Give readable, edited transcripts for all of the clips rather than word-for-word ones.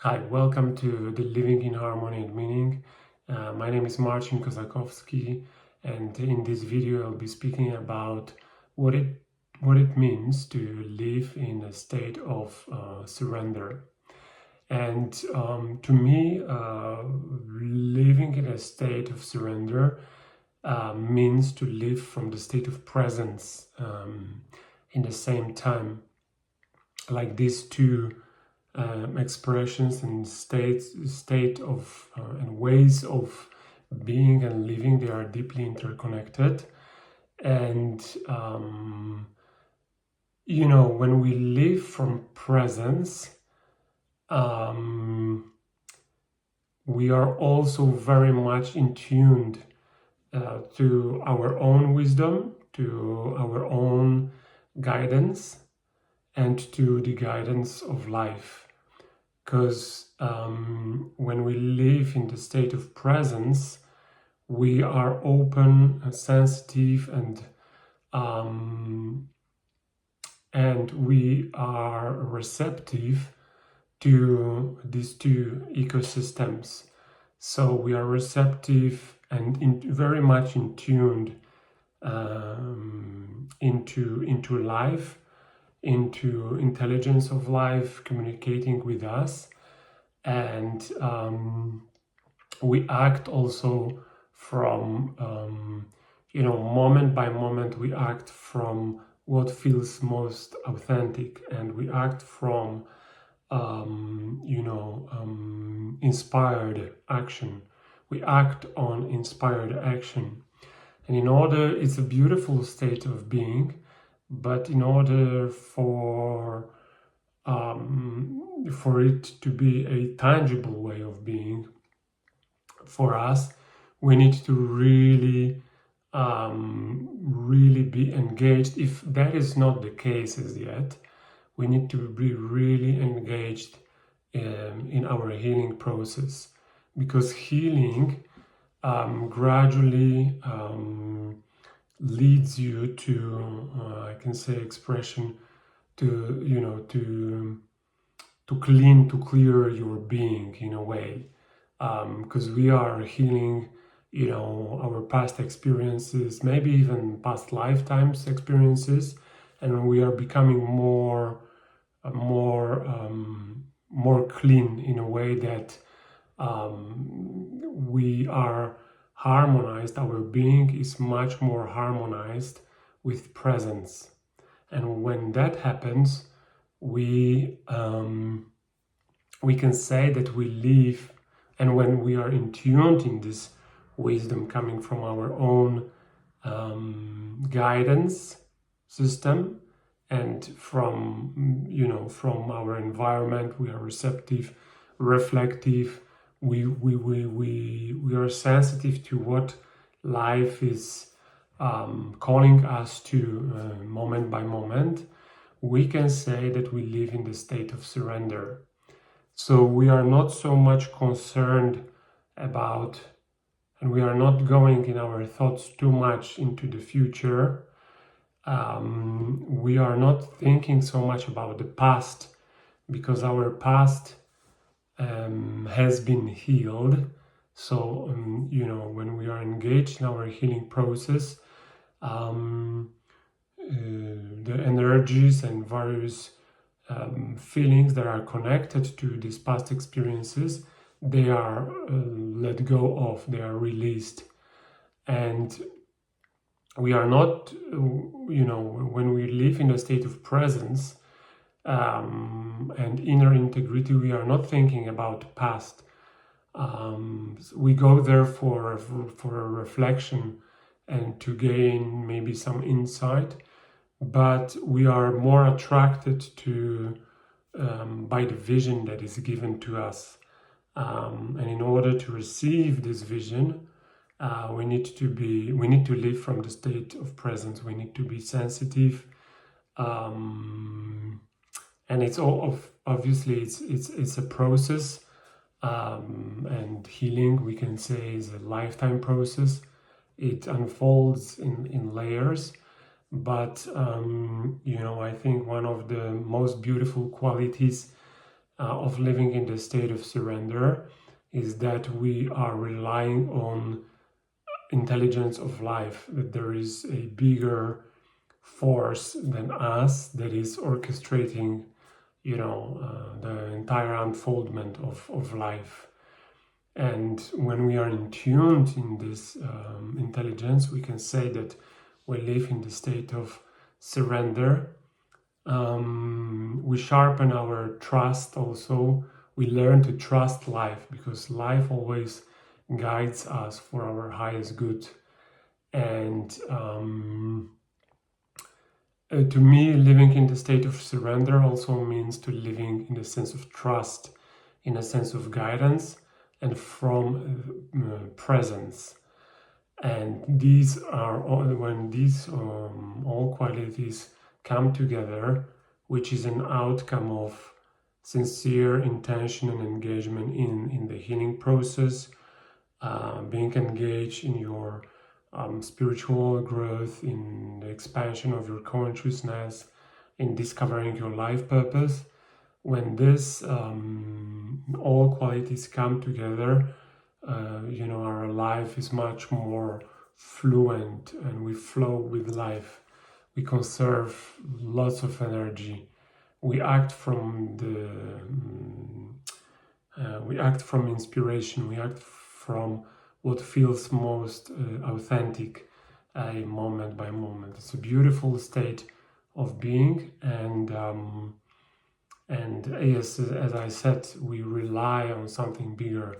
Hi, welcome to the Living in Harmony and Meaning. My name is Marcin Kozakowski, and in this video I'll be speaking about what it means to live in a state of surrender. And to me, living in a state of surrender means to live from the state of presence in the same time. Like these two expressions and state of and ways of being and living, they are deeply interconnected. And when we live from presence, we are also very much in tuned to our own wisdom, to our own guidance, and to the guidance of life. Because when we live in the state of presence, we are open and sensitive, and we are receptive to these two ecosystems. So we are receptive and very much in tuned into life, into intelligence of life communicating with us, and we act also from moment by moment. We act from what feels most authentic, and we act from inspired action. We act on inspired action, and it's a beautiful state of being. But in order for it to be a tangible way of being for us, we need to really be engaged. If that is not the case as yet, we need to be really engaged in our healing process, because healing gradually leads you to I can say expression to clear your being in a way, because we are healing our past experiences, maybe even past lifetimes experiences, and we are becoming more clean in a way that we are harmonized. Our being is much more harmonized with presence, and when that happens, we can say that we live. And when we are in tuned in this wisdom coming from our own guidance system, and from our environment, we are receptive, reflective. We are sensitive to what life is calling us to moment by moment. We can say that we live in the state of surrender. So we are not so much concerned about, and we are not going in our thoughts too much into the future. We are not thinking so much about the past, because our past has been healed. So when we are engaged in our healing process, the energies and various feelings that are connected to these past experiences, they are let go of, they are released. And we are not, when we live in a state of presence and inner integrity, we are not thinking about past. We go there for a reflection and to gain maybe some insight, but we are more attracted to by the vision that is given to us. And in order to receive this vision, we need to live from the state of presence. We need to be sensitive, and it's obviously it's a process, and healing, we can say, is a lifetime process. It unfolds in layers, but I think one of the most beautiful qualities of living in the state of surrender is that we are relying on intelligence of life, that there is a bigger force than us that is orchestrating, the entire unfoldment of life. And when we are in tuned in this intelligence, we can say that we live in the state of surrender. We sharpen our trust also. We learn to trust life, because life always guides us for our highest good. And to me, living in the state of surrender also means to living in a sense of trust, in a sense of guidance, and from presence. And these are all, when these all qualities come together, which is an outcome of sincere intention and engagement in the healing process, being engaged in your spiritual growth, in the expansion of your consciousness, in discovering your life purpose. When this all qualities come together, our life is much more fluent, and we flow with life. We conserve lots of energy. We act from inspiration. We act from what feels most authentic, moment by moment. It's a beautiful state of being, and yes, as I said, we rely on something bigger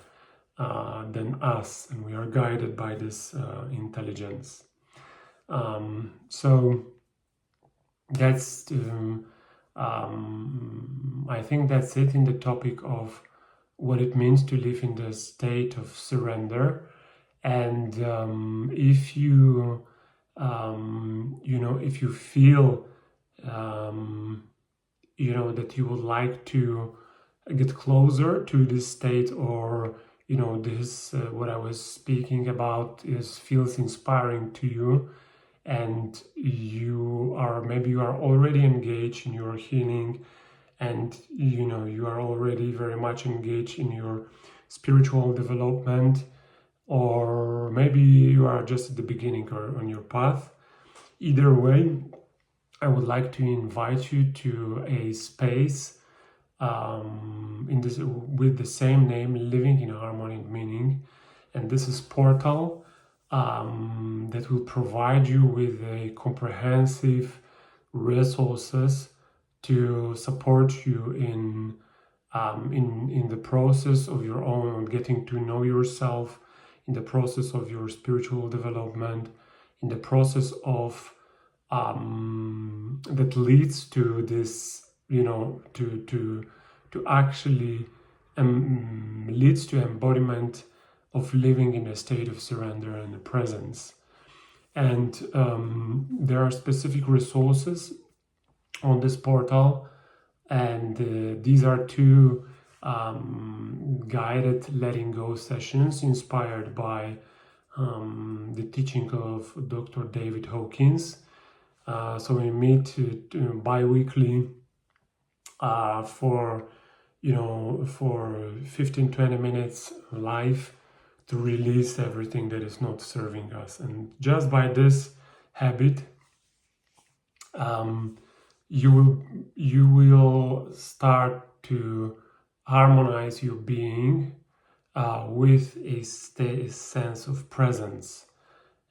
than us, and we are guided by this intelligence. So that's I think that's it in the topic of what it means to live in the state of surrender. And if you if you feel that you would like to get closer to this state, or this what I was speaking about feels inspiring to you, and you are already engaged in your healing, and you are already very much engaged in your spiritual development, or maybe you are just at the beginning or on your path. Either way, I would like to invite you to a space with the same name, Living in Harmony and Meaning. And this is Portal, that will provide you with a comprehensive resources to support you in the process of your own getting to know yourself, in the process of your spiritual development, in the process of that leads to this, to actually leads to embodiment of living in a state of surrender and presence. And there are specific resources on this portal, and these are two guided letting go sessions inspired by the teaching of Dr. David Hawkins. So we meet bi-weekly for 15-20 minutes live to release everything that is not serving us. And just by this habit, you will start to harmonize your being with a sense of presence.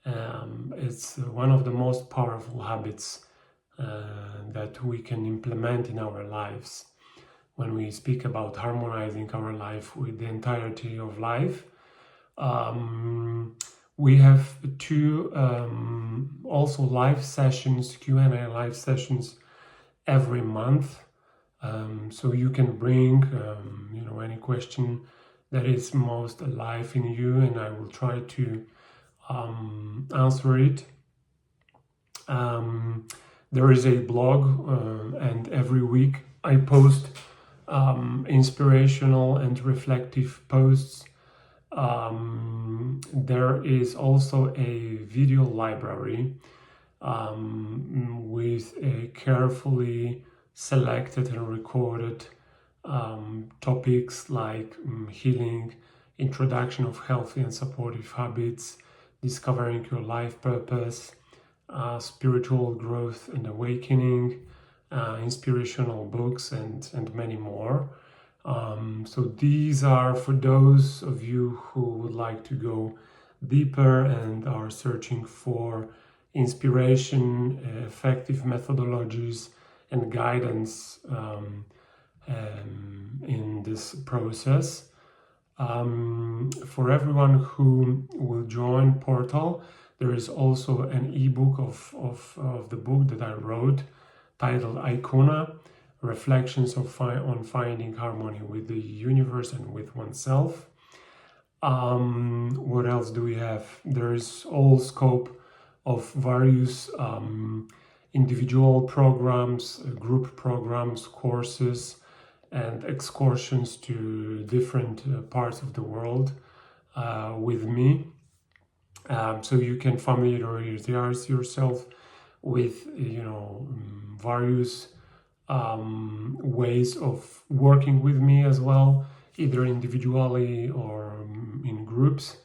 It's one of the most powerful habits that we can implement in our lives. When we speak about harmonizing our life with the entirety of life, we have two also live sessions, Q&A live sessions every month. So you can bring any question that is most alive in you, and I will try to answer it. There is a blog, and every week I post inspirational and reflective posts. There is also a video library with a carefully selected and recorded topics like healing, introduction of healthy and supportive habits, discovering your life purpose, spiritual growth and awakening, inspirational books, and many more. So these are for those of you who would like to go deeper and are searching for inspiration, effective methodologies, and guidance in this process. For everyone who will join Portal, there is also an ebook of the book that I wrote titled Icona, Reflections on Finding Harmony with the Universe and with Oneself. What else do we have? There is all scope of various individual programs, group programs, courses, and excursions to different parts of the world with me. So you can familiarize yourself with, various ways of working with me as well, either individually or in groups.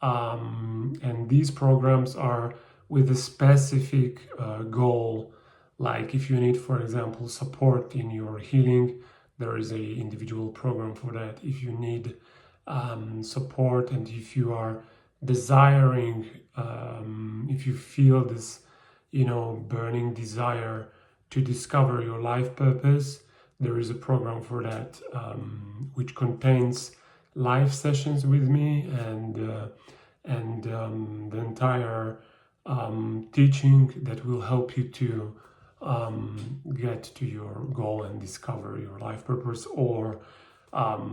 And these programs are with a specific goal. Like if you need, for example, support in your healing, there is a individual program for that. If you need support, and if you are desiring, if you feel this, burning desire to discover your life purpose, there is a program for that, which contains live sessions with me and the entire teaching that will help you to get to your goal and discover your life purpose, or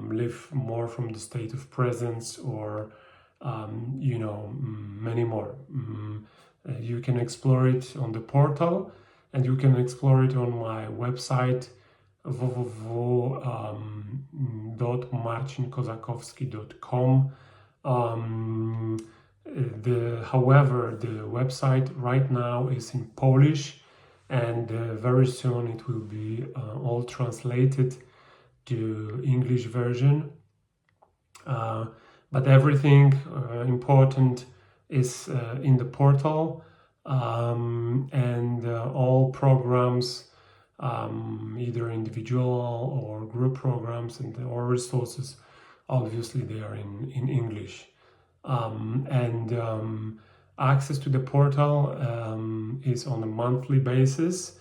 live more from the state of presence, or many more. You can explore it on the portal, and you can explore it on my website www.marcinkozakowski.com. However, the website right now is in Polish, and very soon it will be all translated to English version. But everything important is in the portal, and all programs, either individual or group programs, and or resources, obviously they are in English. Access to the portal is on a monthly basis.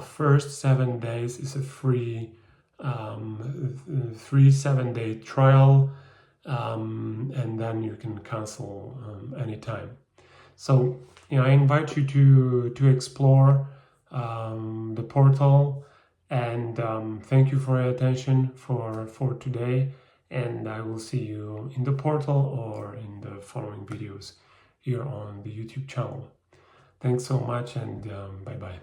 First 7 days is a free 7-day trial, and then you can cancel anytime. So I invite you to explore the portal, and thank you for your attention for today, and I will see you in the portal or in the following videos here on the YouTube channel. Thanks so much, and bye bye.